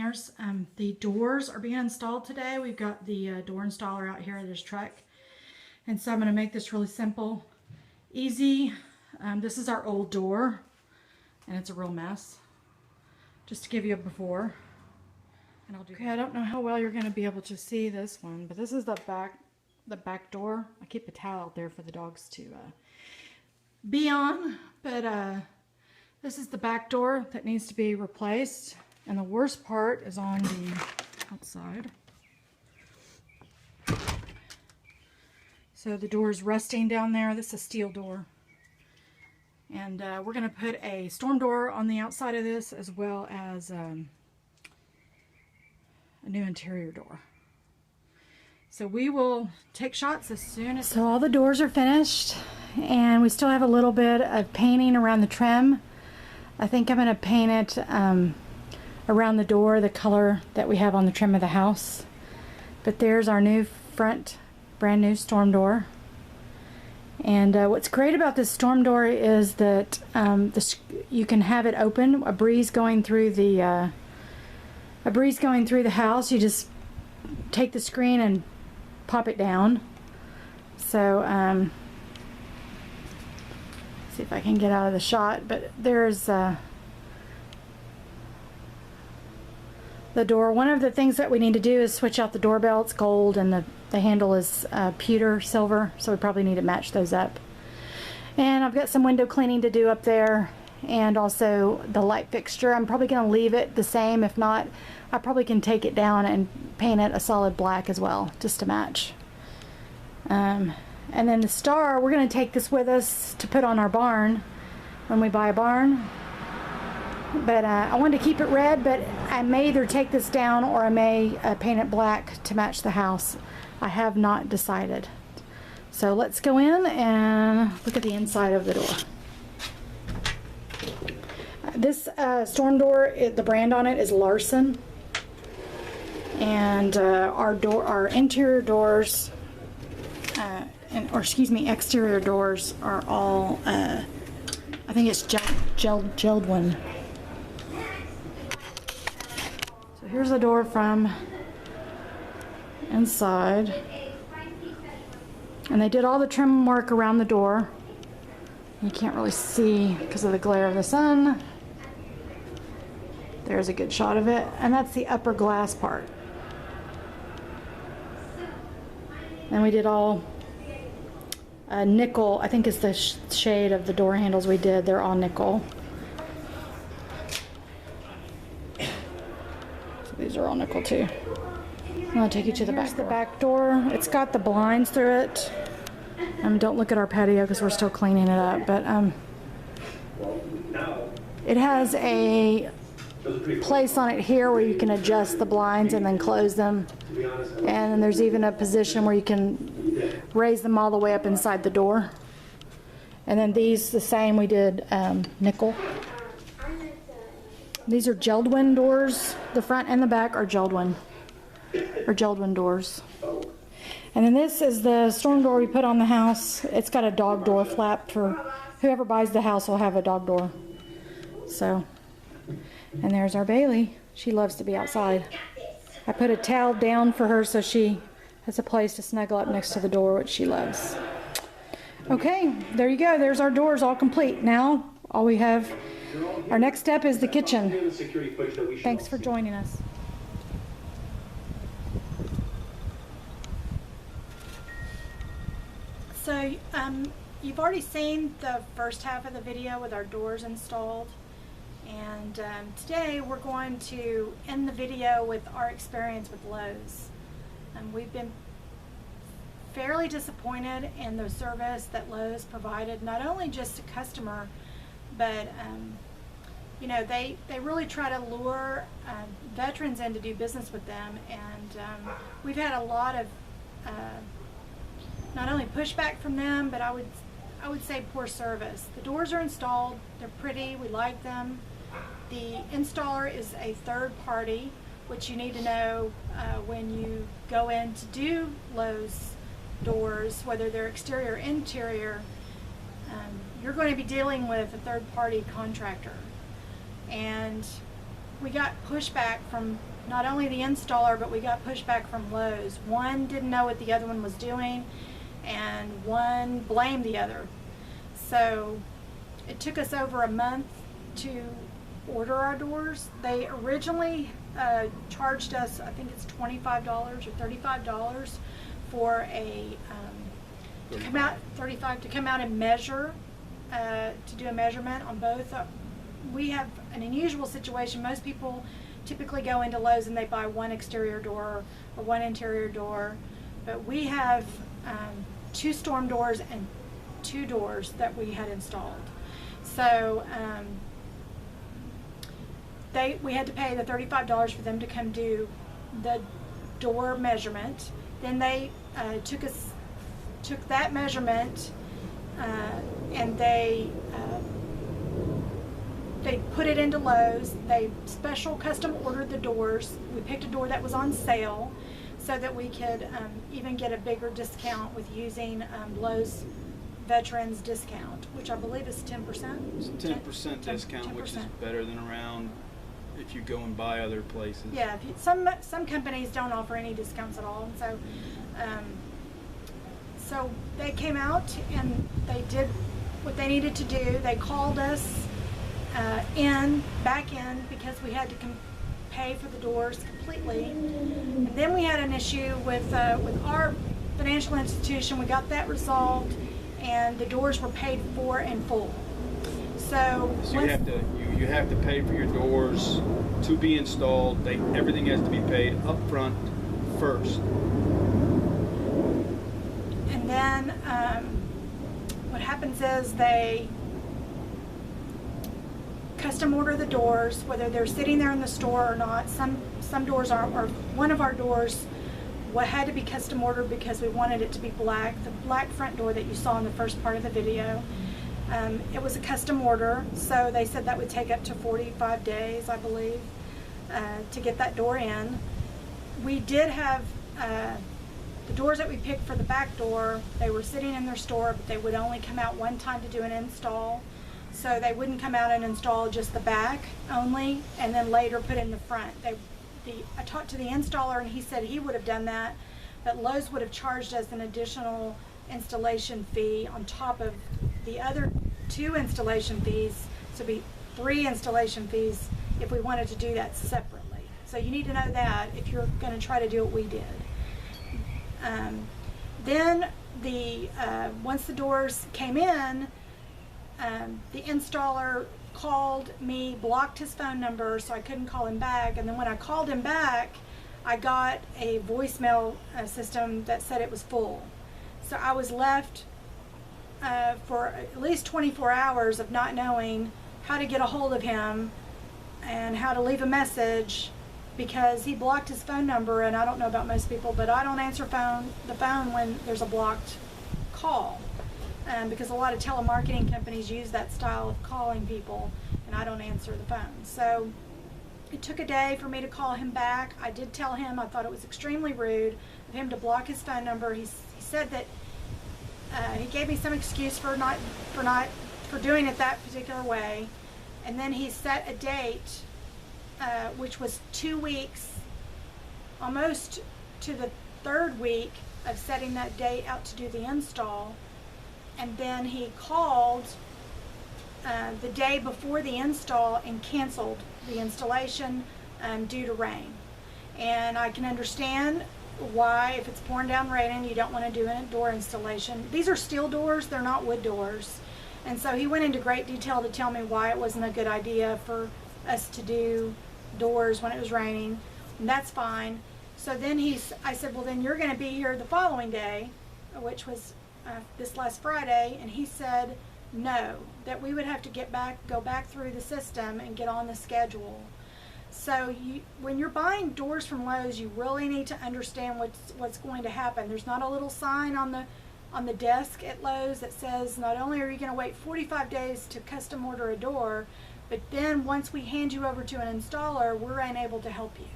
Painters. The doors are being installed today. We've got the door installer out here at his truck. And so I'm going to make this really simple, easy. This is our old door, and it's a real mess. Just to give you a before. And okay, I don't know how well you're going to be able to see this one, but this is the back door. I keep a towel out there for the dogs to be on, but this is the back door that needs to be replaced, and the worst part is on the outside. So the door is rusting down there. This is a steel door, and we're going to put a storm door on the outside of this, as well as a new interior door. So we will take shots as soon as... So all the doors are finished, and we still have a little bit of painting around the trim. I think I'm going to paint it around the door the color that we have on the trim of the house. But there's our new front, brand new storm door. And what's great about this storm door is that you can have it open, a breeze going through the house. You just take the screen and pop it down. So see if I can get out of the shot, but there's the door. One of the things that we need to do is switch out the doorbell. It's gold, and the handle is pewter silver, so we probably need to match those up. And I've got some window cleaning to do up there, and also the light fixture. I'm probably going to leave it the same. If not, I probably can take it down and paint it a solid black as well, just to match. And then the star, we're going to take this with us to put on our barn when we buy a barn. But I wanted to keep it red, but I may either take this down or I may paint it black to match the house. I have not decided. So let's go in and look at the inside of the door. This storm door, the brand on it is Larson. And our interior doors, exterior doors are all, I think it's Jeld-Wen. So here's the door from inside. And they did all the trim work around the door. You can't really see because of the glare of the sun. There's a good shot of it. And that's the upper glass part. And we did all nickel, I think is the shade of the door handles we did. They're all nickel. So these are all nickel too. I'll take you to the back door. The back door. It's got the blinds through it. Don't look at our patio because we're still cleaning it up. But it has a place on it here where you can adjust the blinds and then close them. And then there's even a position where you can raise them all the way up inside the door. And then these, the same, we did nickel. These are Jeld-Wen doors. The front and the back are Jeld-Wen doors. And then this is the storm door we put on the house. It's got a dog door flap. For whoever buys the house will have a dog door. So, and there's our Bailey. She loves to be outside. I put a towel down for her so she has a place to snuggle up next to the door, which she loves. Okay, there you go. There's our doors all complete. Now, all we have, our next step is the kitchen. Thanks for joining us. So, you've already seen the first half of the video with our doors installed. And today we're going to end the video with our experience with Lowe's. We've been fairly disappointed in the service that Lowe's provided, not only just to customer, but you know, they really try to lure veterans in to do business with them, and we've had a lot of not only pushback from them, but I would say poor service. The doors are installed, they're pretty, we like them. The installer is a third party, which you need to know when you go in to do Lowe's doors, whether they're exterior or interior. You're going to be dealing with a third party contractor. And we got pushback from not only the installer, but we got pushback from Lowe's. One didn't know what the other one was doing, and one blamed the other. So it took us over a month to order our doors. They originally charged us, I think it's $25 or $35 for a to come out, 35 to come out and measure, to do a measurement on both. We have an unusual situation. Most people typically go into Lowe's and they buy one exterior door or one interior door, but we have 2 storm doors and 2 doors that we had installed. So we had to pay the $35 for them to come do the door measurement. Then they took that measurement and they put it into Lowe's. They special custom ordered the doors. We picked a door that was on sale so that we could even get a bigger discount with using Lowe's Veterans discount, which I believe is 10%. It's a 10% discount, 10%. Which is better than around if you go and buy other places. Yeah, some companies don't offer any discounts at all. So, so they came out and they did what they needed to do. They called us back in because we had to pay for the doors completely. And then we had an issue with our financial institution. We got that resolved, and the doors were paid for in full. So you have to pay for your doors to be installed. Everything has to be paid up front first. And then what happens is they custom order the doors, whether they're sitting there in the store or not. Some doors are, or one of our doors had to be custom ordered because we wanted it to be black. The black front door that you saw in the first part of the video. It was a custom order, so they said that would take up to 45 days, I believe, to get that door in. We did have the doors that we picked for the back door. They were sitting in their store, but they would only come out one time to do an install. So they wouldn't come out and install just the back only, and then later put in the front. I talked to the installer, and he said he would have done that, but Lowe's would have charged us an additional installation fee on top of the other 2 installation fees. So it'd be 3 installation fees if we wanted to do that separately. So you need to know that if you're going to try to do what we did. Then once the doors came in, the installer called me, blocked his phone number, so I couldn't call him back. And then when I called him back, I got a voicemail system that said it was full. So I was left for at least 24 hours of not knowing how to get a hold of him and how to leave a message, because he blocked his phone number. And I don't know about most people, but I don't answer the phone when there's a blocked call. Because a lot of telemarketing companies use that style of calling people, and I don't answer the phone. So it took a day for me to call him back. I did tell him I thought it was extremely rude of him to block his phone number. He said that he gave me some excuse for doing it that particular way, and then he set a date, which was 2 weeks, almost to the 3rd week of setting that date out to do the install. And then he called the day before the install and canceled the installation due to rain. And I can understand why, if it's pouring down raining, you don't want to do a door installation. These are steel doors, they're not wood doors. And so he went into great detail to tell me why it wasn't a good idea for us to do doors when it was raining, and that's fine. So then I said, well, then you're going to be here the following day, which was this last Friday, and he said no, that we would have to go back through the system and get on the schedule. So when you're buying doors from Lowe's, you really need to understand what's going to happen. There's not a little sign on the desk at Lowe's that says not only are you going to wait 45 days to custom order a door, but then once we hand you over to an installer, we're unable to help you.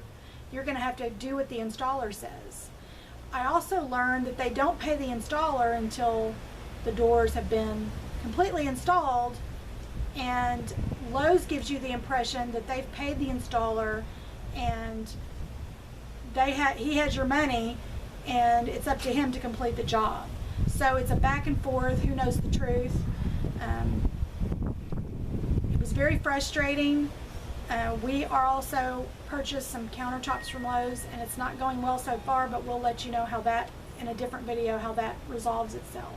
You're going to have to do what the installer says. I also learned that they don't pay the installer until the doors have been completely installed, and Lowe's gives you the impression that they've paid the installer and he has your money, and it's up to him to complete the job. So it's a back and forth. Who knows the truth? It was very frustrating. We are also purchased some countertops from Lowe's, and it's not going well so far, but we'll let you know how that, in a different video, how that resolves itself.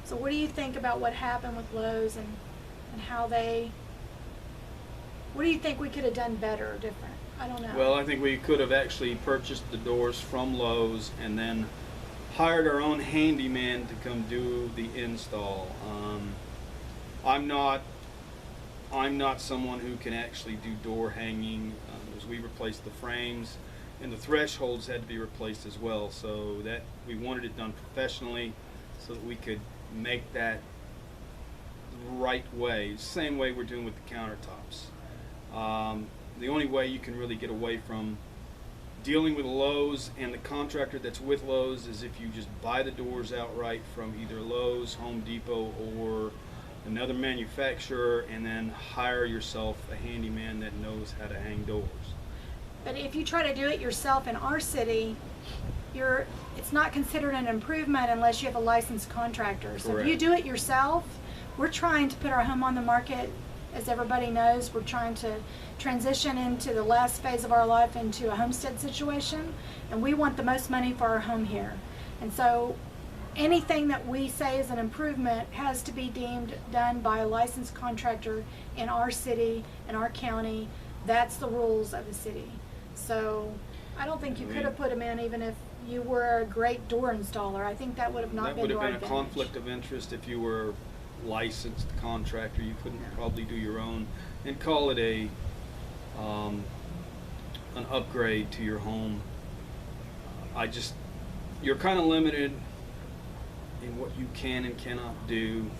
So what do you think about what happened with Lowe's and how they, what do you think we could have done better or different? I don't know. Well, I think we could have actually purchased the doors from Lowe's and then hired our own handyman to come do the install. I'm not someone who can actually do door hanging, as we replaced the frames, and the thresholds had to be replaced as well. So that we wanted it done professionally, so that we could make that the right way, same way we're doing with the countertops. The only way you can really get away from dealing with Lowe's and the contractor that's with Lowe's is if you just buy the doors outright from either Lowe's, Home Depot, or another manufacturer, and then hire yourself a handyman that knows how to hang doors. But if you try to do it yourself in our city, it's not considered an improvement unless you have a licensed contractor. So Correct. if you do it yourself, we're trying to put our home on the market. As everybody knows, we're trying to transition into the last phase of our life into a homestead situation, and we want the most money for our home here. And so anything that we say is an improvement has to be deemed done by a licensed contractor in our city, in our county. That's the rules of the city. So I don't think you could have put them in even if you were a great door installer. I think that would have not been to our advantage. That would have been a conflict of interest if you were licensed contractor. You couldn't probably do your own and call it an upgrade to your home. You're kind of limited in what you can and cannot do.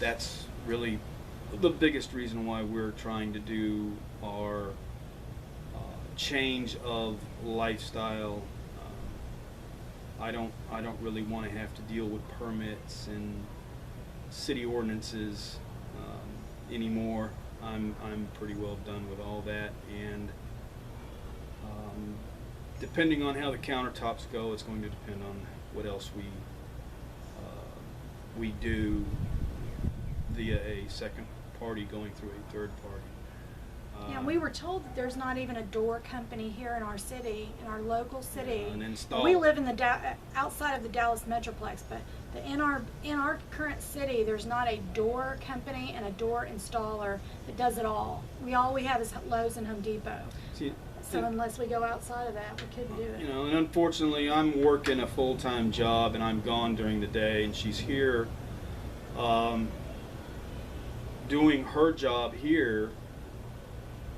That's really the biggest reason why we're trying to do our change of lifestyle. I don't really want to have to deal with permits and city ordinances anymore. I'm pretty well done with all that, and depending on how the countertops go, it's going to depend on what else we do via a second party going through a third party. Yeah, we were told that there's not even a door company here in our city, in our local city. An install. We live in the outside of the Dallas Metroplex, but in our current city, there's not a door company and a door installer that does it all. All we have is Lowe's and Home Depot. So unless we go outside of that, we couldn't do it. You know, and unfortunately, I'm working a full-time job, and I'm gone during the day, and she's here doing her job here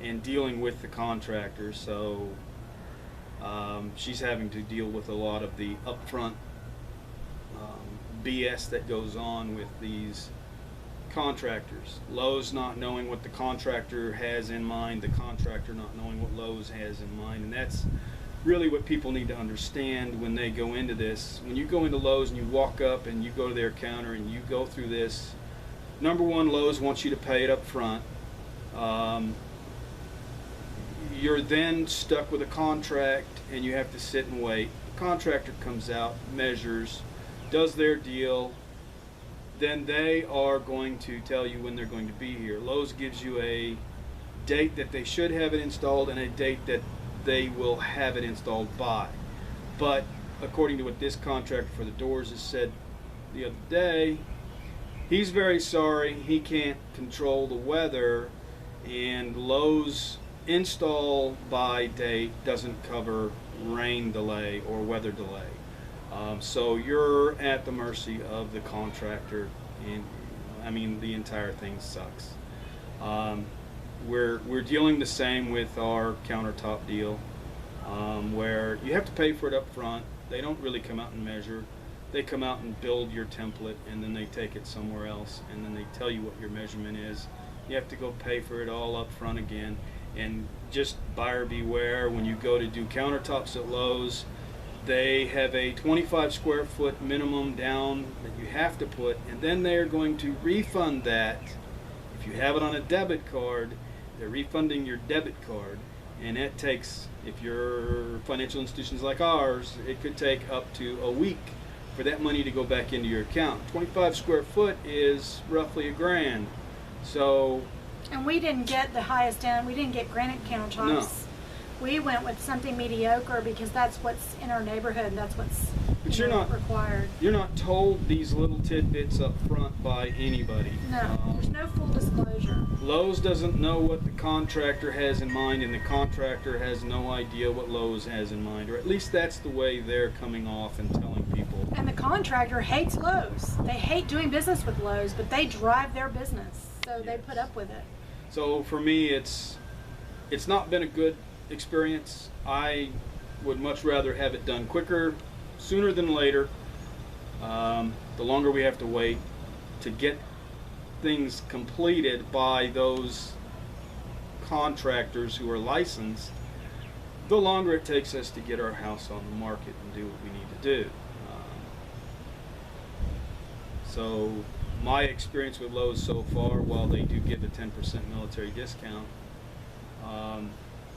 and dealing with the contractor. So she's having to deal with a lot of the upfront BS that goes on with these contractors. Lowe's not knowing what the contractor has in mind, the contractor not knowing what Lowe's has in mind, and that's really what people need to understand when they go into this. When you go into Lowe's and you walk up and you go to their counter and you go through this, number one, Lowe's wants you to pay it up front. You're then stuck with a contract and you have to sit and wait. The contractor comes out, measures, does their deal, then they are going to tell you when they're going to be here. Lowe's gives you a date that they should have it installed and a date that they will have it installed by. But according to what this contractor for the doors has said the other day, he's very sorry, he can't control the weather, and Lowe's install by date doesn't cover rain delay or weather delay. So you're at the mercy of the contractor, and I mean the entire thing sucks. We're dealing the same with our countertop deal, where you have to pay for it up front. They don't really come out and measure. They come out and build your template, and then they take it somewhere else, and then they tell you what your measurement is. You have to go pay for it all up front again. And just buyer beware, when you go to do countertops at Lowe's, they have a 25 square foot minimum down that you have to put, and then they are going to refund that. If you have it on a debit card, they're refunding your debit card, And it takes, if you're financial institutions like ours, it could take up to a week for that money to go back into your account. 25 square foot is roughly $1,000. So, And we didn't get the highest end. We didn't get granite countertops. We went with something mediocre because that's what's in our neighborhood. And that's what's but you're not required. You're not told these little tidbits up front by anybody. No, there's no full disclosure. Lowe's doesn't know what the contractor has in mind, and the contractor has no idea what Lowe's has in mind, or at least that's the way they're coming off and telling people. And the contractor hates Lowe's. They hate doing business with Lowe's, but they drive their business, so they put up with it. So for me, it's not been a good experience. I would much rather have it done quicker, sooner than later. The longer we have to wait to get things completed by those contractors who are licensed, the longer it takes us to get our house on the market and do what we need to do. So my experience with Lowe's so far, while they do give a 10% military discount,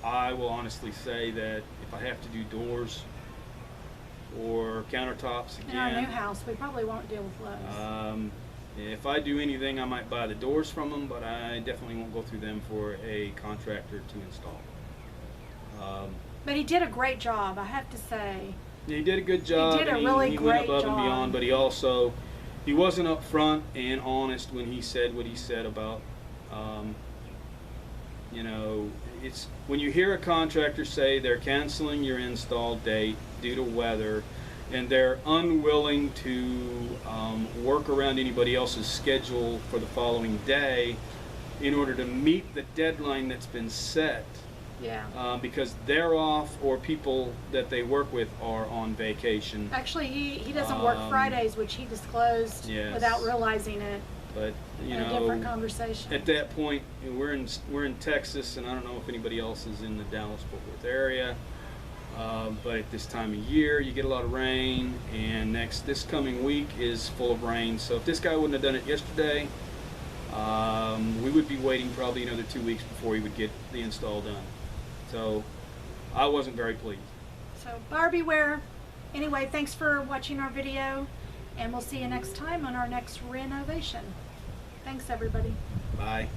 I will honestly say that if I have to do doors or countertops again, In our new house, we probably won't deal with Lowe's. if I do anything, I might buy the doors from them, but I definitely won't go through them for a contractor to install. But he did a great job, I have to say. He did a good job. He did a and really he great went above job. and beyond, but he wasn't upfront and honest when he said what he said about, it's when you hear a contractor say they're canceling your install date due to weather, and they're unwilling to work around anybody else's schedule for the following day in order to meet the deadline that's been set. Yeah. Because they're off, or people that they work with are on vacation. Actually, he doesn't work Fridays, which he disclosed without realizing it. But in a different conversation. At that point, we're in Texas, and I don't know if anybody else is in the Dallas-Fort Worth area. But at this time of year, you get a lot of rain, and this coming week is full of rain. So if this guy wouldn't have done it yesterday, we would be waiting probably another 2 weeks before he would get the install done. So I wasn't very pleased. So buyer beware. Anyway, thanks for watching our video, and we'll see you next time on our next renovation. Thanks, everybody. Bye.